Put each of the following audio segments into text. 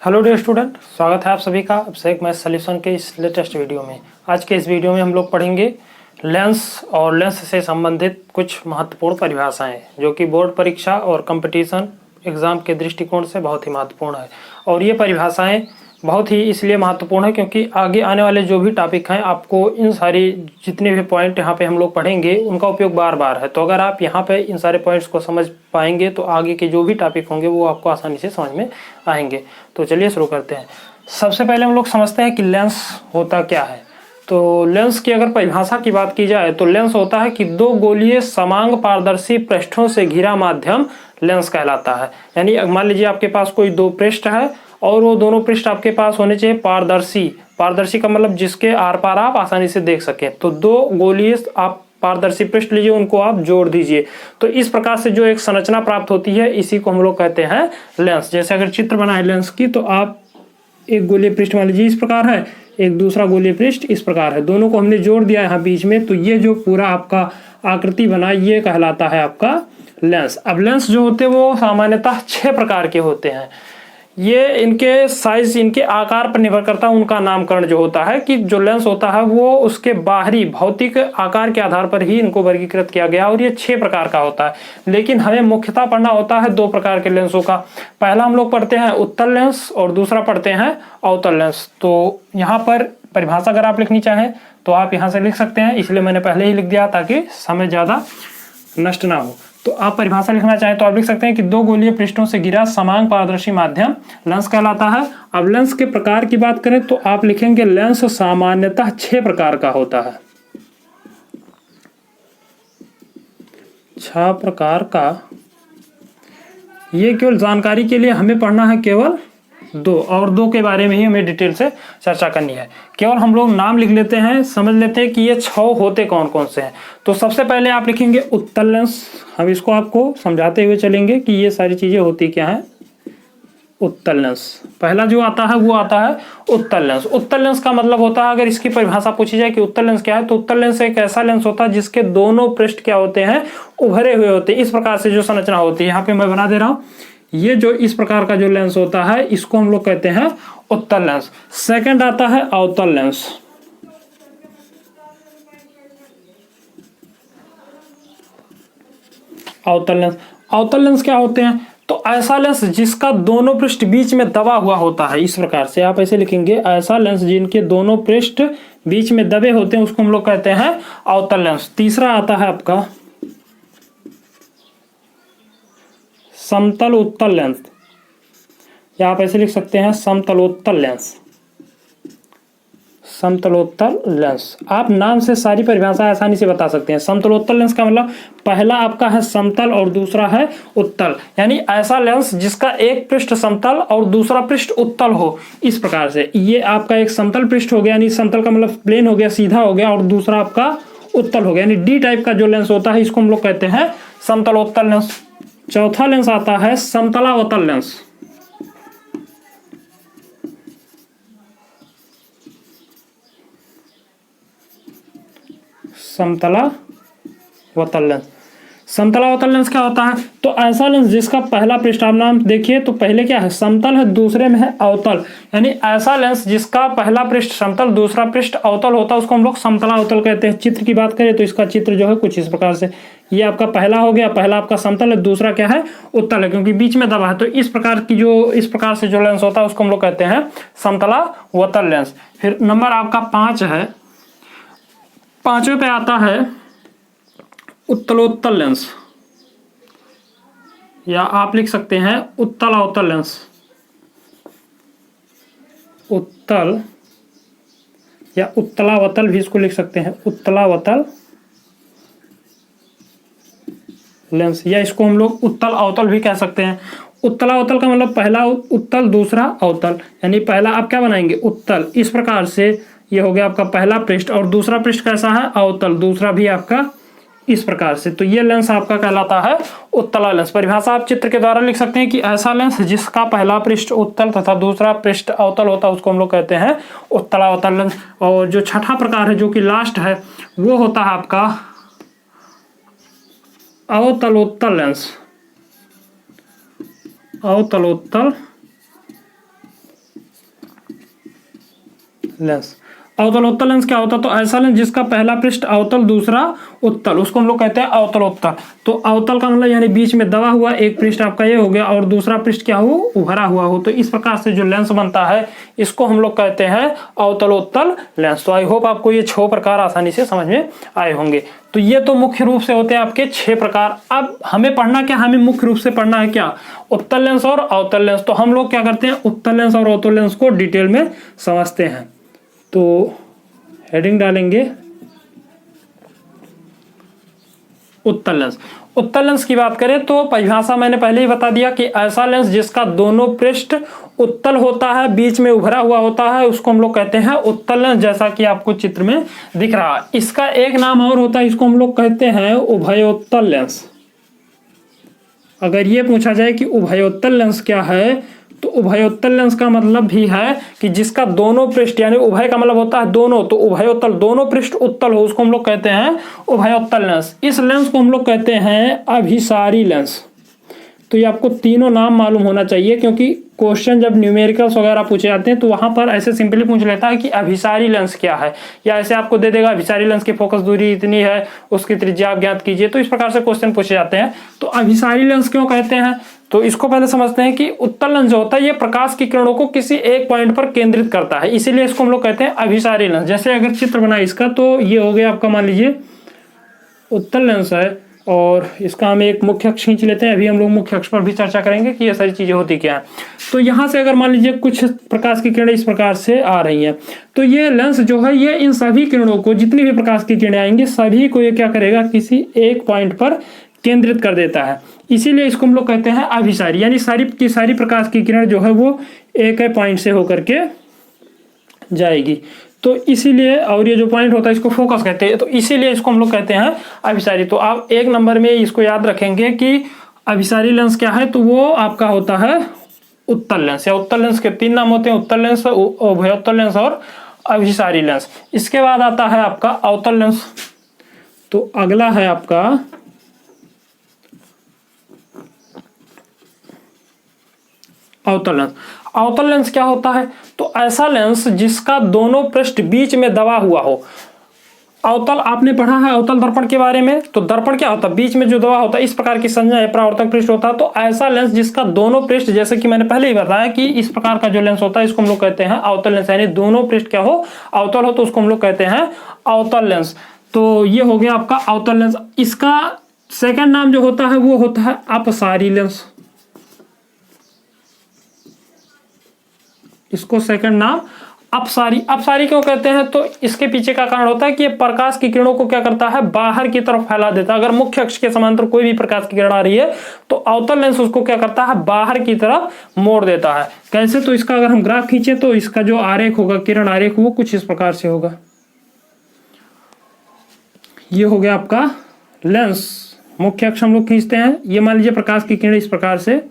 Hello dear student, स्वागत है आप सभी का अभिषेक मैथ सॉल्यूशन के इस लेटेस्ट वीडियो में। आज के इस वीडियो में हम लोग पढ़ेंगे लेंस और लेंस से संबंधित कुछ महत्वपूर्ण परिभाषाएं जो कि बोर्ड परीक्षा और कंपटीशन एग्जाम के दृष्टिकोण से बहुत ही महत्वपूर्ण है। और ये परिभाषाएं बहुत ही इसलिए महत्वपूर्ण है क्योंकि आगे आने वाले जो भी टॉपिक हैं आपको इन सारी जितने भी पॉइंट यहाँ पे हम लोग पढ़ेंगे उनका उपयोग बार बार है। तो अगर आप यहाँ पे इन सारे पॉइंट्स को समझ पाएंगे तो आगे के जो भी टॉपिक होंगे वो आपको आसानी से समझ में आएंगे। तो चलिए शुरू करते हैं। सबसे पहले हम लोग समझते हैं कि लेंस होता क्या है। तो लेंस की अगर परिभाषा की बात की जाए तो लेंस होता है कि दो गोलीय समांग पारदर्शी पृष्ठों से घिरा माध्यम लेंस कहलाता है। यानी मान लीजिए आपके पास कोई दो पृष्ठ है और वो दोनों पृष्ठ आपके पास होने चाहिए पारदर्शी। पारदर्शी का मतलब जिसके आर पार आप आसानी से देख सकें। तो दो गोलीय आप पारदर्शी पृष्ठ लीजिए, उनको आप जोड़ दीजिए तो इस प्रकार से जो एक संरचना प्राप्त होती है इसी को हम लोग कहते हैं लेंस। जैसे अगर चित्र बना है लेंस की तो आप एक गोलीय पृष्ठ मान लीजिए इस प्रकार है, एक दूसरा गोलीय पृष्ठ इस प्रकार है, दोनों को हमने जोड़ दिया यहाँ बीच में, तो ये जो पूरा आपका आकृति बना ये कहलाता है आपका लेंस। अब लेंस जो होते हैं वो सामान्यतः 6 प्रकार के होते हैं। ये इनके साइज, इनके आकार पर निर्भर करता है उनका नामकरण जो होता है कि जो लेंस होता है वो उसके बाहरी भौतिक आकार के आधार पर ही इनको वर्गीकृत किया गया और ये 6 प्रकार का होता है। लेकिन हमें मुख्यतः पढ़ना होता है 2 प्रकार के लेंसों का। पहला हम लोग पढ़ते हैं उत्तल लेंस और दूसरा पढ़ते हैं अवतल लेंस। तो यहाँ पर परिभाषा अगर आप लिखनी चाहें तो आप यहाँ से लिख सकते हैं, इसलिए मैंने पहले ही लिख दिया ताकि समय ज्यादा नष्ट ना हो। तो आप परिभाषा लिखना चाहें तो आप लिख सकते हैं कि दो गोलीय पृष्ठों से घिरा समांग पारदर्शी माध्यम लेंस कहलाता है। अब लेंस के प्रकार की बात करें तो आप लिखेंगे लेंस सामान्यतः 6 प्रकार का होता है। 6 प्रकार का। ये केवल जानकारी के लिए हमें पढ़ना है केवल 2 और 2 के बारे में ही हमें डिटेल से चर्चा करनी है। केवल हम लोग नाम लिख लेते हैं, समझ लेते हैं कि ये 6 होते कौन कौन से हैं। तो सबसे पहले आप लिखेंगे उत्तल लेंस। हम इसको आपको समझाते हुए चलेंगे कि ये सारी चीजें होती क्या है। उत्तल लेंस पहला जो आता है वो आता है उत्तल लेंस। उत्तल लेंस का मतलब होता है, अगर इसकी परिभाषा पूछी जाए कि उत्तल लेंस क्या है, तो उत्तल लेंस एक ऐसा लेंस होता है जिसके दोनों पृष्ठ क्या होते हैं, उभरे हुए होते हैं। इस प्रकार से जो संरचना होती है यहाँ पे मैं बना दे रहा हूँ, ये जो इस प्रकार का जो लेंस होता है इसको हम लोग कहते हैं उत्तल लेंस। सेकंड आता है अवतल लेंस। अवतल लेंस, अवतल लेंस क्या होते हैं, तो ऐसा लेंस जिसका दोनों पृष्ठ बीच में दबा हुआ होता है। इस प्रकार से आप ऐसे लिखेंगे, ऐसा लेंस जिनके दोनों पृष्ठ बीच में दबे होते हैं उसको हम लोग कहते हैं अवतल लेंस। तीसरा आता है आपका समतल उत्तल लेंस, या आप ऐसे लिख सकते हैं समतलोत्तल लेंस। समतलोत्तल लेंस, आप नाम से सारी परिभाषा आसानी से बता सकते हैं। समतलोत्तल लेंस का मतलब पहला आपका है समतल और दूसरा है उत्तल, यानी ऐसा लेंस जिसका एक पृष्ठ समतल और दूसरा पृष्ठ उत्तल हो। इस प्रकार से ये आपका एक समतल पृष्ठ हो गया, यानी समतल का मतलब प्लेन हो गया, सीधा हो गया, और दूसरा आपका उत्तल हो गया, यानी डी टाइप का जो लेंस होता है इसको हम लोग कहते हैं समतलोत्तल लेंस। चौथा लेंस आता है समतलावतल लेंस। समतलावतल लेंस, समतलावतल लेंस क्या होता है, तो ऐसा लेंस जिसका पहला पृष्ठ, आप नाम देखिए तो पहले क्या है समतल है, दूसरे में है अवतल, यानी ऐसा लेंस जिसका पहला पृष्ठ समतल दूसरा पृष्ठ अवतल होता है उसको हम लोग समतलावतल कहते हैं। चित्र की बात करें तो इसका चित्र जो है कुछ इस प्रकार से, ये आपका पहला हो गया, पहला आपका समतल है, दूसरा क्या है उत्तल है क्योंकि बीच में दबा है। तो इस प्रकार की जो इस प्रकार से जो लेंस होता है उसको हम लोग कहते हैं समतलावतल लेंस। फिर नंबर आपका 5 है, 5वें पे आता है उत्तलोत्तल लेंस, या आप लिख सकते हैं उत्तल अवतल लेंस। उत्तल या उत्तलावतल भी इसको लिख सकते हैं, उत्तलावतल लेंस, या इसको हम लोग उत्तल अवतल भी कह सकते हैं। उत्तलावतल का मतलब पहला उत्तल दूसरा अवतल, यानी पहला आप क्या बनाएंगे उत्तल, इस प्रकार से ये हो गया आपका पहला पृष्ठ, और दूसरा पृष्ठ कैसा है अवतल, दूसरा भी आपका इस प्रकार से। तो ये लेंस आपका कहलाता है उत्तला लेंस। परिभाषा आप चित्र के द्वारा लिख सकते हैं कि ऐसा लेंस जिसका पहला पृष्ठ उत्तल तथा दूसरा पृष्ठ अवतल होता है उसको हम लोग कहते हैं उत्तलावतल लेंस। और जो छठा प्रकार है जो कि लास्ट है वो होता है आपका अवतलोत्तल लेंस। अवतलोत्तल लेंस। अवतल उत्तल लेंस क्या होता है? तो ऐसा लेंस जिसका पहला पृष्ठ अवतल दूसरा उत्तल, उसको हम लोग कहते हैं अवतलोत्तल। तो अवतल का मतलब यानी बीच में दबा हुआ एक पृष्ठ आपका ये हो गया और दूसरा पृष्ठ क्या हो? उभरा हुआ हो। तो इस प्रकार से जो लेंस बनता है इसको हम लोग कहते हैं अवतलोत्तल लेंस। तो आई होप आपको ये 6 प्रकार आसानी से समझ में आए होंगे। तो ये तो मुख्य रूप से होते हैं आपके 6 प्रकार। अब हमें पढ़ना क्या? हमें मुख्य रूप से पढ़ना है क्या? उत्तल लेंस और अवतल लेंस। तो हम लोग क्या करते हैं? उत्तल लेंस और अवतल लेंस को डिटेल में समझते हैं। तो हेडिंग डालेंगे उत्तल लेंस। उत्तल लेंस की बात करें तो परिभाषा मैंने पहले ही बता दिया कि ऐसा लेंस जिसका दोनों पृष्ठ उत्तल होता है, बीच में उभरा हुआ होता है, उसको हम लोग कहते हैं उत्तल लेंस, जैसा कि आपको चित्र में दिख रहा है। इसका एक नाम और होता है, इसको हम लोग कहते हैं उभयोत्तल लेंस। अगर ये पूछा जाए कि उभयोत्तल लेंस क्या है, तो उभयोत्तल लेंस का मतलब भी है कि जिसका दोनों पृष्ठ, यानी उभय का मतलब होता है दोनों, तो उभयोत्तल दोनों पृष्ठ उत्तल हो, उसको हम लोग कहते हैं उभयोत्तल लेंस। इस लेंस को हम लोग कहते हैं अभिसारी लेंस। तो ये आपको तीनों नाम मालूम होना चाहिए, क्योंकि क्वेश्चन जब न्यूमेरिकल्स वगैरह पूछे जाते हैं तो वहां पर ऐसे सिंपली पूछ लेता है कि अभिसारी लेंस क्या है, या ऐसे आपको दे देगा अभिसारी लेंस की फोकस दूरी इतनी है, उसकी त्रिज्या आप ज्ञात कीजिए। तो इस प्रकार से क्वेश्चन पूछे जाते हैं। तो अभिसारी लेंस क्यों कहते हैं? तो इसको पहले समझते हैं कि उत्तल लेंस जो होता है ये प्रकाश की किरणों को किसी एक पॉइंट पर केंद्रित करता है, इसीलिए इसको हम लोग कहते हैं अभिसारी लेंस। जैसे अगर चित्र बना इसका, तो ये हो गया आपका, मान लीजिए उत्तल लेंस है और इसका हम एक मुख्य अक्ष खींच लेते हैं। अभी हम लोग मुख्य अक्ष पर भी चर्चा करेंगे कि ये सारी चीजें होती क्या है। तो यहाँ से अगर मान लीजिए कुछ प्रकाश की किरणें इस प्रकार से आ रही हैं, तो ये लेंस जो है ये इन सभी किरणों को, जितनी भी प्रकाश की किरणें आएंगी सभी को ये क्या करेगा? किसी एक पॉइंट पर केंद्रित कर देता है। इसीलिए इसको हम लोग कहते हैं अभिसारी, यानी सारी की सारी प्रकाश की किरण जो है वो एक पॉइंट से होकर के जाएगी। तो इसीलिए, और ये जो पॉइंट होता है इसको फोकस कहते हैं, तो इसीलिए इसको हम लोग कहते हैं अभिसारी। तो आप एक नंबर में इसको याद रखेंगे कि अभिसारी लेंस क्या है, तो वो आपका होता है उत्तल लेंस। या उत्तल लेंस के 3 नाम होते हैं, उत्तल लेंस, उभयोत्तल लेंस और अभिसारी लेंस। इसके बाद आता है आपका अवतल लेंस। तो अगला है आपका अवतल लेंस। अवतल लेंस क्या होता है? तो ऐसा लेंस जिसका दोनों पृष्ठ बीच में दबा हुआ हो। अवतल आपने पढ़ा है अवतल दर्पण के बारे में, तो दर्पण क्या होता है? बीच में जो दबा होता है, इस प्रकार की संज्ञा है, परावर्तक पृष्ठ होता है। तो ऐसा लेंस जिसका दोनों पृष्ठ, जैसे कि मैंने पहले ही बताया कि इस प्रकार का जो लेंस होता है इसको हम लोग कहते हैं अवतल लेंस, यानी दोनों पृष्ठ क्या हो? अवतल हो, तो उसको हम लोग कहते हैं अवतल लेंस। तो ये हो गया आपका अवतल लेंस। इसका सेकेंड नाम जो होता है वो होता है अपसारी लेंस। इसको सेकंड नाम अपसारी। अपसारी क्यों कहते हैं? तो इसके पीछे का कारण होता है कि ये प्रकाश की किरणों को क्या करता है? बाहर की तरफ फैला देता है। अगर मुख्य अक्ष के समांतर कोई भी प्रकाश की किरण आ रही है तो अवतल लेंस उसको क्या करता है? बाहर की तरफ मोड़ देता है। कैसे? तो इसका अगर हम ग्राफ खींचे तो इसका जो आरेख होगा, किरण आरेख, वो कुछ इस प्रकार से होगा। ये हो गया आपका लेंस। मुख्य अक्ष हम लोग खींचते हैं, ये मान लीजिए प्रकाश की किरण इस प्रकार से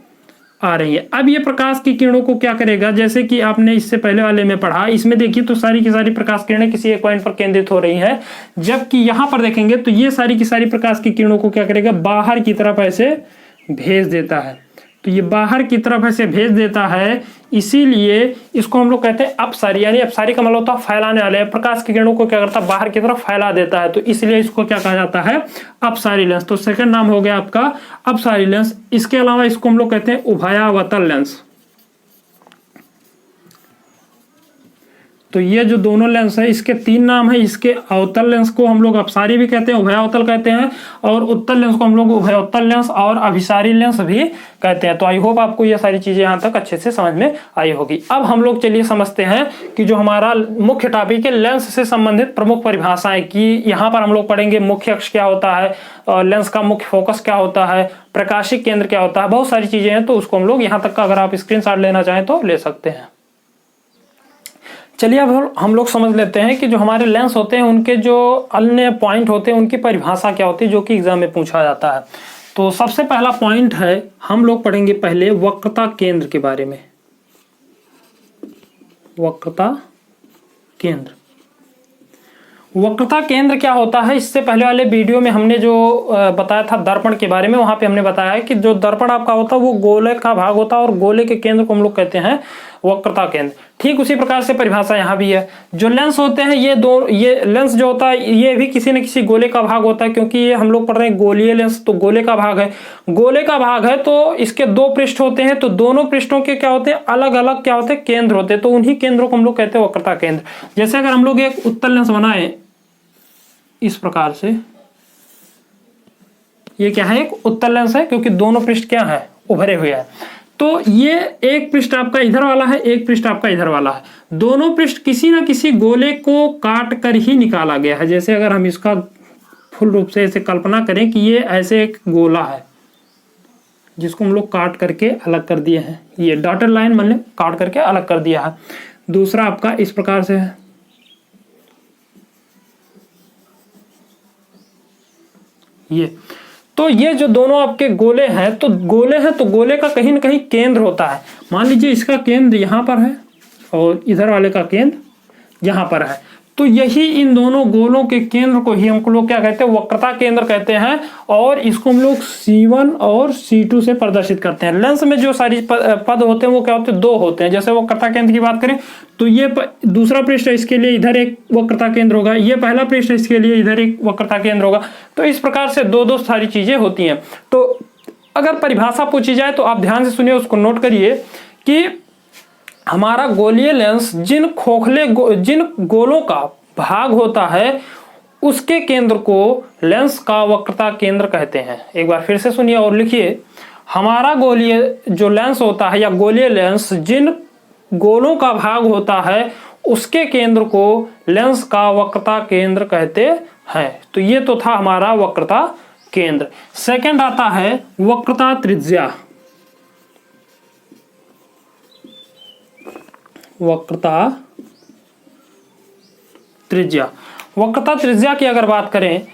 आ रही है। अब ये प्रकाश की किरणों को क्या करेगा? जैसे कि आपने इससे पहले वाले में पढ़ा, इसमें देखिए तो सारी की सारी प्रकाश किरणें किसी एक पॉइंट पर केंद्रित हो रही हैं, जबकि यहां पर देखेंगे तो ये सारी की सारी प्रकाश की किरणों को क्या करेगा? बाहर की तरफ ऐसे भेज देता है। तो ये बाहर की तरफ ऐसे भेज देता है, इसीलिए इसको हम लोग कहते हैं अपसारी। यानी अपसारी का मतलब होता है फैलाने वाले, प्रकाश की किरणों को क्या करता है? बाहर की तरफ फैला देता है। तो इसलिए इसको क्या कहा जाता है? अपसारी लेंस। तो सेकंड नाम हो गया आपका अपसारी लेंस। इसके अलावा इसको हम लोग कहते हैं उभयावतल लेंस। तो ये जो दोनों लेंस है इसके 3 नाम है। इसके अवतल लेंस को हम लोग अपसारी भी कहते हैं, उभयावतल कहते हैं, और उत्तल लेंस को हम लोग उभयोत्तल लेंस और अभिसारी लेंस भी कहते हैं। तो आई होप आपको ये सारी चीजें यहाँ तक अच्छे से समझ में आई होगी। अब हम लोग चलिए समझते हैं कि जो हमारा मुख्य टॉपिक है लेंस से संबंधित प्रमुख परिभाषाएं, कि यहाँ पर हम लोग पढ़ेंगे मुख्य अक्ष क्या होता है, लेंस का मुख्य फोकस क्या होता है, प्रकाशिक केंद्र क्या होता है, बहुत सारी चीजें हैं। तो उसको हम लोग यहाँ तक का अगर आप स्क्रीनशॉट लेना चाहें तो ले सकते हैं। चलिए अब हम लोग समझ लेते हैं कि जो हमारे लेंस होते हैं उनके जो अन्य पॉइंट होते हैं उनकी परिभाषा क्या होती है, जो कि एग्जाम में पूछा जाता है। तो सबसे पहला पॉइंट है, हम लोग पढ़ेंगे पहले वक्रता केंद्र के बारे में। वक्रता केंद्र, वक्रता केंद्र क्या होता है? इससे पहले वाले वीडियो में हमने जो बताया था दर्पण के बारे में, वहां पे हमने बताया है कि जो दर्पण आपका होता है वो गोले का भाग होता है और गोले के केंद्र को हम लोग कहते हैं वक्रता केंद्र। ठीक उसी प्रकार से परिभाषा यहाँ भी है। जो लेंस होते हैं ये लेंस जो होता है ये भी किसी न किसी गोले का भाग होता है, क्योंकि ये हम लोग पढ़ रहे हैं गोलीय लेंस, तो गोले का भाग है। गोले का भाग है तो इसके दो पृष्ठ होते हैं, तो दोनों पृष्ठों के क्या होते हैं, अलग अलग क्या होते हैं, केंद्र होते हैं। तो उन्हीं केंद्रों को हम लोग कहते हैं वक्रता केंद्र। जैसे अगर हम लोग एक उत्तल लेंस बनाए इस प्रकार से, ये क्या है, एक उत्तल लेंस है, क्योंकि दोनों पृष्ठ क्या है, उभरे हुए हैं। तो ये एक पृष्ठ आपका इधर वाला है, एक पृष्ठ आपका इधर वाला है। दोनों पृष्ठ किसी ना किसी गोले को काट कर ही निकाला गया है। जैसे अगर हम इसका फुल रूप से ऐसे कल्पना करें कि ये ऐसे एक गोला है जिसको हम लोग काट करके अलग कर दिए हैं, ये डॉटेड लाइन मतलब काट करके अलग कर दिया है। दूसरा आपका इस प्रकार से है, ये तो ये जो दोनों आपके गोले हैं, तो गोले का कहीं ना कहीं केंद्र होता है। मान लीजिए इसका केंद्र यहाँ पर है और इधर वाले का केंद्र यहाँ पर है, तो यही इन दोनों गोलों के केंद्र को ही हम लोग क्या कहते हैं, वक्रता केंद्र कहते हैं। और इसको हम लोग C1 और C2 से प्रदर्शित करते हैं। लेंस में जो सारी पद होते हैं वो क्या होते हैं, दो होते हैं। जैसे वक्रता केंद्र की बात करें तो ये दूसरा पृष्ठ है, इसके लिए इधर एक वक्रता केंद्र होगा, ये पहला पृष्ठ है, इसके लिए इधर एक वक्रता केंद्र होगा। तो इस प्रकार से दो दो सारी चीजें होती हैं। तो अगर परिभाषा पूछी जाए तो आप ध्यान से सुनिए, उसको नोट करिए कि हमारा गोलीय लेंस जिन गोलों का भाग होता है उसके केंद्र को लेंस का वक्रता केंद्र कहते हैं। एक बार फिर से सुनिए और लिखिए, हमारा गोलीय जो लेंस होता है या गोलीय लेंस जिन गोलों का भाग होता है उसके केंद्र को लेंस का वक्रता केंद्र कहते हैं। तो ये तो था हमारा वक्रता केंद्र। सेकंड आता है वक्रता त्रिज्या। वक्रता त्रिज्या की अगर बात करें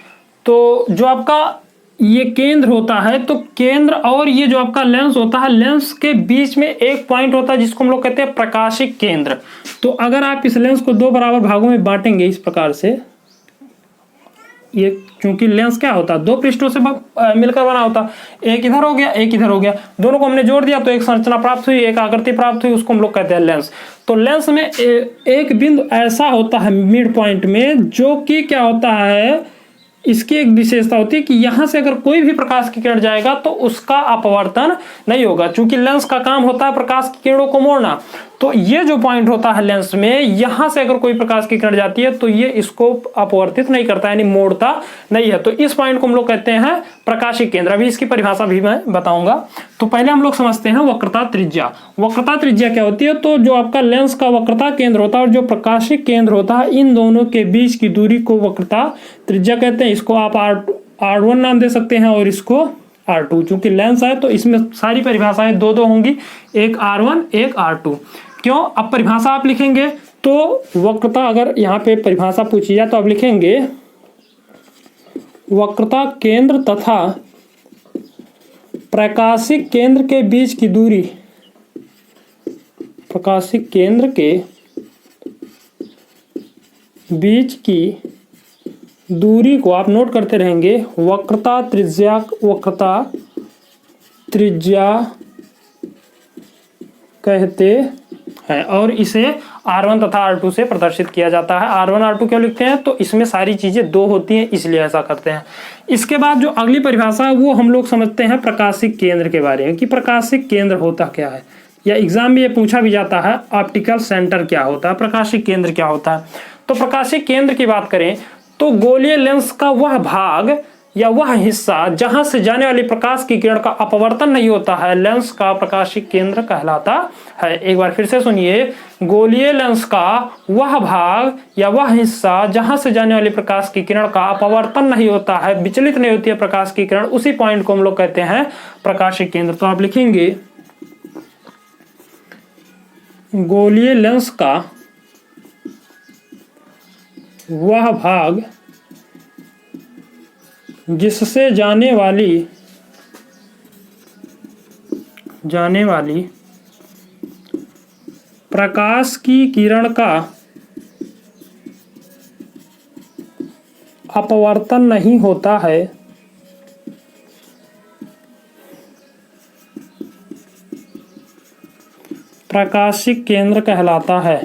तो जो आपका ये केंद्र होता है, तो केंद्र और ये जो आपका लेंस होता है, लेंस के बीच में एक पॉइंट होता है जिसको हम लोग कहते हैं प्रकाशिक केंद्र। तो अगर आप इस लेंस को दो बराबर भागों में बांटेंगे इस प्रकार से, ये क्योंकि लेंस क्या होता है, दो पृष्ठों से मिलकर बना होता है, एक इधर हो गया एक इधर हो गया, दोनों को हमने जोड़ दिया तो एक संरचना प्राप्त हुई, एक आकृति प्राप्त हुई, उसको हम लोग कहते हैं लेंस। तो लेंस में एक बिंदु ऐसा होता है मिड पॉइंट में, जो कि क्या होता है, इसकी एक विशेषता होती है कि यहां से अगर कोई भी प्रकाश की किरण जाएगा तो उसका अपवर्तन नहीं होगा, क्योंकि लेंस का काम होता है प्रकाश की किरणों को मोड़ना। तो ये जो पॉइंट होता है लेंस में, यहां से अगर कोई प्रकाश की किरण जाती है तो ये इसको अपवर्तित नहीं करता, यानी मोड़ता नहीं है। तो इस पॉइंट को हम लोग कहते हैं प्रकाशिक केंद्र। अभी इसकी परिभाषा भी मैं बताऊंगा। तो पहले हम लोग समझते हैं वक्रता त्रिज्या। वक्रता त्रिज्या क्या होती है, तो जो आपका लेंस का वक्रता केंद्र होता है और जो प्रकाशिक केंद्र होता है, इन दोनों के बीच की दूरी को वक्रता त्रिज्या कहते हैं। इसको आप R1 नाम दे सकते हैं और इसको R2। चूंकि लेंस है तो इसमें सारी परिभाषाएं दो दो होंगी, एक R1 एक R2। क्यों, अब परिभाषा आप लिखेंगे तो वक्रता, अगर यहाँ पे परिभाषा पूछी जाए तो आप लिखेंगे वक्रता केंद्र तथा प्रकाशिक केंद्र के बीच की दूरी, प्रकाशिक केंद्र के बीच की दूरी को आप नोट करते रहेंगे, वक्रता त्रिज्या कहते हैं। और इसे R1 तथा R2 से प्रदर्शित किया जाता है। R1 R2 क्यों लिखते हैं, तो इसमें सारी चीजें दो होती हैं इसलिए ऐसा करते हैं। इसके बाद जो अगली परिभाषा है वो हम लोग समझते हैं प्रकाशिक केंद्र के बारे में, कि प्रकाशिक केंद्र होता क्या है, या एग्जाम में ये पूछा भी जाता है ऑप्टिकल सेंटर क्या होता है, प्रकाशिक केंद्र क्या होता है। तो प्रकाशिक केंद्र की बात करें तो गोलीय लेंस का वह भाग या वह हिस्सा जहां से जाने वाली प्रकाश की किरण का अपवर्तन नहीं होता है, लेंस का प्रकाशिक केंद्र कहलाता है। एक बार फिर से सुनिए, गोलीय लेंस का वह भाग या वह हिस्सा जहां से जाने वाली प्रकाश की किरण का अपवर्तन नहीं होता है, विचलित नहीं होती है प्रकाश की किरण, उसी पॉइंट को हम लोग कहते हैं प्रकाशिक केंद्र। तो आप लिखेंगे गोलीय लेंस का वह भाग जिससे जाने वाली प्रकाश की किरण का अपवर्तन नहीं होता है, प्रकाशिक केंद्र कहलाता है।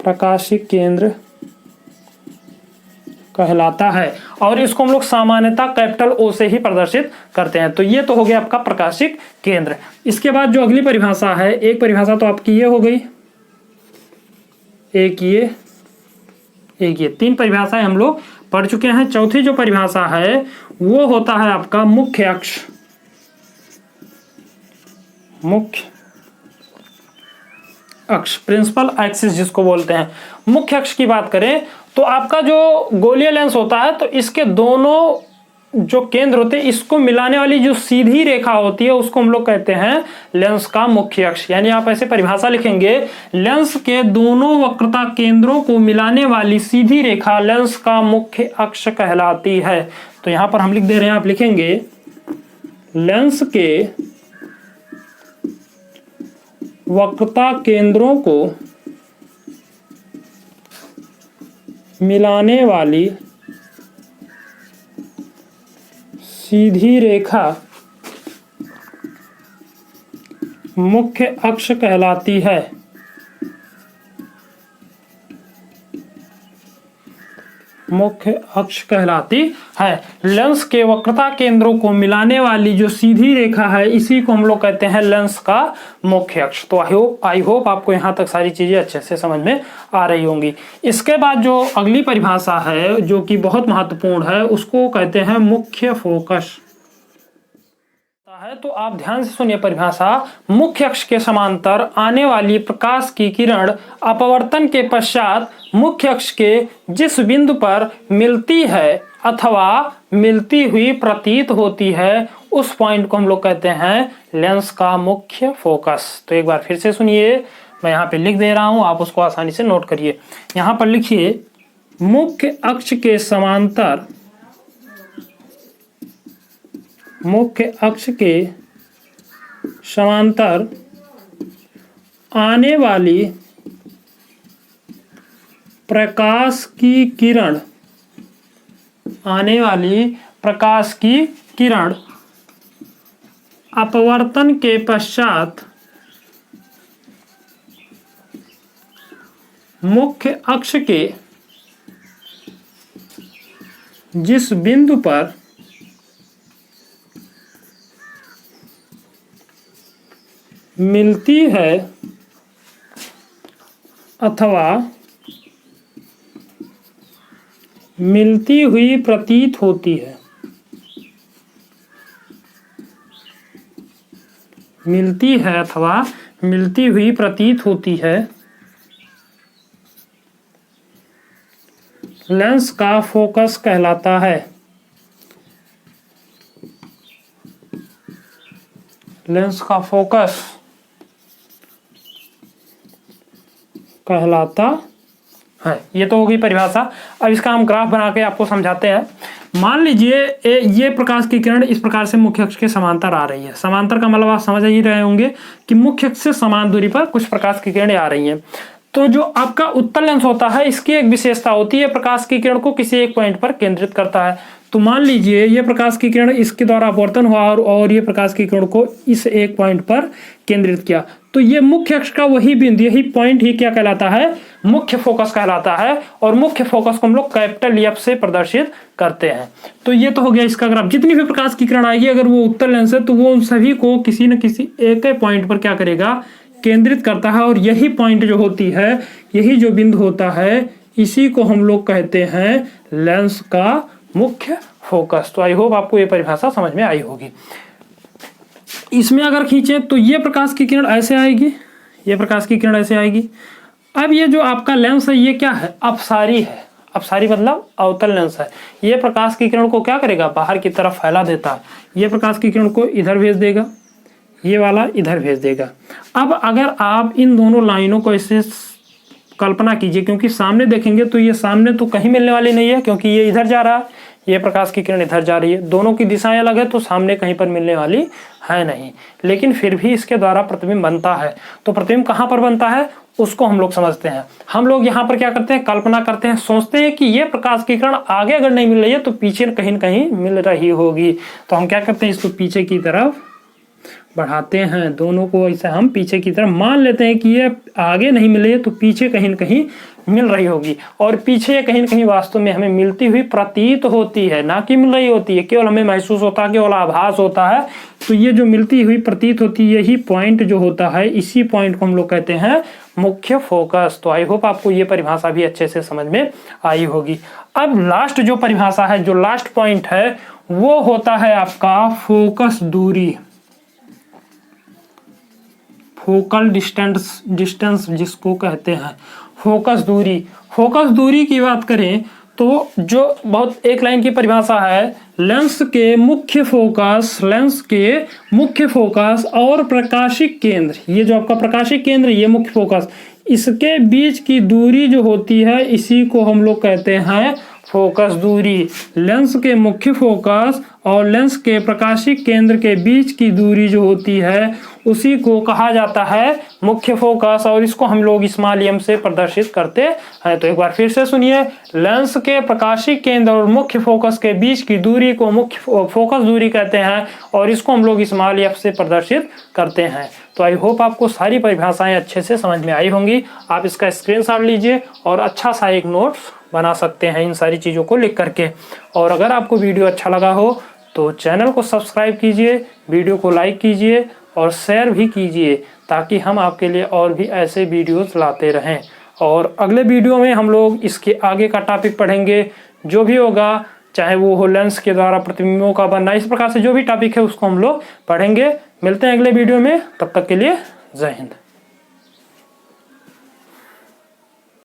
प्रकाशिक केंद्र कहलाता है और इसको हम लोग सामान्यतः कैपिटल ओ से ही प्रदर्शित करते हैं। तो ये तो हो गया आपका प्रकाशिक केंद्र। इसके बाद जो अगली परिभाषा है, एक परिभाषा तो आपकी ये हो गई, एक ये तीन परिभाषाएं हम लोग पढ़ चुके हैं। चौथी जो परिभाषा है वो होता है आपका मुख्य अक्ष। मुख्य अक्ष, प्रिंसिपल एक्सिस जिसको बोलते हैं। मुख्य अक्ष की बात करें तो आपका जो गोलीय लेंस होता है तो इसके दोनों जो केंद्र होते हैं इसको मिलाने वाली जो सीधी रेखा होती है उसको हम लोग कहते हैं लेंस का मुख्य अक्ष। यानी आप ऐसे परिभाषा लिखेंगे, लेंस के दोनों वक्रता केंद्रों को मिलाने वाली सीधी रेखा लेंस का मुख्य अक्ष कहलाती है। तो यहां पर हम लिख दे रहे हैं, आप लिखेंगे लेंस के वक्रता केंद्रों को मिलाने वाली सीधी रेखा मुख्य अक्ष कहलाती है। मुख्य अक्ष कहलाती है। लेंस के वक्रता केंद्रों को मिलाने वाली जो सीधी रेखा है इसी को हम लोग कहते हैं लेंस का मुख्य अक्ष। तो आई होप आपको यहाँ तक सारी चीजें अच्छे से समझ में आ रही होंगी। इसके बाद जो अगली परिभाषा है जो कि बहुत महत्वपूर्ण है उसको कहते हैं मुख्य फोकस है। तो आप ध्यान से सुनिए परिभाषा। मुख्य अक्ष के समांतर आने वाली प्रकाश की किरण अपवर्तन के पश्चात मुख्य अक्ष के जिस बिंदु पर मिलती है अथवा मिलती हुई प्रतीत होती है उस पॉइंट को हम लोग कहते हैं लेंस का मुख्य फोकस। तो एक बार फिर से सुनिए, मैं यहाँ पे लिख दे रहा हूं, आप उसको आसानी से नोट करिए। यहाँ पर लिखिए, मुख्य अक्ष के समांतर, मुख्य अक्ष के समांतर आने वाली प्रकाश की किरण, आने वाली प्रकाश की किरण अपवर्तन के पश्चात मुख्य अक्ष के जिस बिंदु पर मिलती है अथवा मिलती हुई प्रतीत होती है, मिलती है अथवा मिलती हुई प्रतीत होती है, लेंस का फोकस कहलाता है। लेंस का फोकस कहलाता है। ये तो होगी परिभाषा। अब इसका हम ग्राफ बना के आपको समझाते हैं। मान लीजिए ये प्रकाश की किरण इस प्रकार से मुख्य अक्ष के समांतर आ रही है। समांतर का मतलब आप समझ ही रहे होंगे कि मुख्य अक्ष से समान दूरी पर कुछ प्रकाश की किरणें आ रही हैं। तो जो आपका उत्तल लेंस होता है इसकी एक विशेषता होती है, प्रकाश की किरण को किसी एक पॉइंट पर केंद्रित करता है। तो मान लीजिए ये प्रकाश की किरण इसके द्वारा अपवर्तन हुआ और ये प्रकाश की किरण को इस एक पॉइंट पर केंद्रित किया, तो ये मुख्य अक्ष का वही बिंदु, यही पॉइंट ही क्या कहलाता है, मुख्य फोकस कहलाता है। और मुख्य फोकस को हम लोग कैपिटल एफ से प्रदर्शित करते हैं। तो ये तो हो गया इसका ग्राफ। जितनी भी प्रकाश की किरण आएगी अगर वो उत्तल लेंस है तो वो उन सभी को किसी न किसी एक पॉइंट पर क्या करेगा, केंद्रित करता है। और यही पॉइंट जो होती है, यही जो बिंदु होता है, इसी को हम लोग कहते हैं लेंस का मुख्य फोकस। तो आई होप आपको ये परिभाषा समझ में आई होगी। इसमें अगर खींचें तो ये प्रकाश की किरण ऐसे आएगी, ये प्रकाश की किरण ऐसे आएगी। अब ये जो आपका लेंस है ये क्या है, अपसारी है। अपसारी मतलब अवतल लेंस है। ये प्रकाश की किरण को क्या करेगा, बाहर की तरफ फैला देता है। ये प्रकाश की किरण को इधर भेज देगा, ये वाला इधर भेज देगा। अब अगर आप इन दोनों लाइनों को ऐसे कल्पना कीजिए, क्योंकि सामने देखेंगे तो ये सामने तो कहीं मिलने वाली नहीं है, क्योंकि ये इधर जा रहा है, ये प्रकाश की किरण इधर जा रही है। दोनों की दिशाएं अलग है तो सामने कहीं पर मिलने वाली है नहीं, लेकिन फिर भी इसके द्वारा प्रतिबिंब बनता है। तो प्रतिबिंब कहाँ पर बनता है उसको हम लोग समझते हैं। हम लोग यहाँ पर क्या करते हैं, कल्पना करते हैं, सोचते हैं कि ये प्रकाश की किरण आगे अगर नहीं मिल रही है तो पीछे कहीं न कहीं मिल रही होगी। तो हम क्या करते हैं, इसको पीछे की तरफ बढ़ाते हैं, दोनों को ऐसे हम पीछे की तरफ मान लेते हैं कि ये आगे नहीं मिले तो पीछे कहीं न कहीं मिल रही होगी, और पीछे कहीं न कहीं वास्तव में हमें मिलती हुई प्रतीत होती है, ना कि मिल रही होती है, केवल हमें महसूस होता है, केवल आभास होता है। तो ये जो मिलती हुई प्रतीत होती है, यही पॉइंट जो होता है, इसी पॉइंट को हम लोग कहते हैं मुख्य फोकस। तो आई होप आपको ये परिभाषा भी अच्छे से समझ में आई होगी। अब लास्ट जो परिभाषा है, जो लास्ट पॉइंट है, वो होता है आपका फोकस दूरी, फोकल डिस्टेंस जिसको कहते हैं फोकस दूरी। फोकस दूरी की बात करें तो जो बहुत एक लाइन की परिभाषा है, लेंस के मुख्य फोकस और प्रकाशिक केंद्र, ये जो आपका प्रकाशिक केंद्र, ये मुख्य फोकस, इसके बीच की दूरी जो होती है, इसी को हम लोग कहते हैं फोकस दूरी। लेंस के मुख्य फोकस और लेंस के प्रकाशिक केंद्र के बीच की दूरी जो होती है, उसी को कहा जाता है मुख्य फोकस, और इसको हम लोग स्मॉल एम से प्रदर्शित करते हैं। तो एक बार फिर से सुनिए, लेंस के प्रकाशिक केंद्र और मुख्य फोकस के बीच की दूरी को मुख्य फोकस दूरी कहते हैं, और इसको हम लोग स्मॉल एफ से प्रदर्शित करते हैं। तो आई होप आपको सारी परिभाषाएं अच्छे से समझ में आई होंगी। आप इसका स्क्रीनशॉट लीजिए और अच्छा सा एक नोट्स बना सकते हैं इन सारी चीज़ों को लिख करके। और अगर आपको वीडियो अच्छा लगा हो तो चैनल को सब्सक्राइब कीजिए, वीडियो को लाइक कीजिए और शेयर भी कीजिए, ताकि हम आपके लिए और भी ऐसे वीडियोस लाते रहें। और अगले वीडियो में हम लोग इसके आगे का टॉपिक पढ़ेंगे, जो भी होगा, चाहे वो हो लेंस के द्वारा प्रतिबिंबों का बनना, इस प्रकार से जो भी टॉपिक है उसको हम लोग पढ़ेंगे। मिलते हैं अगले वीडियो में, तब तक के लिए जय हिंद।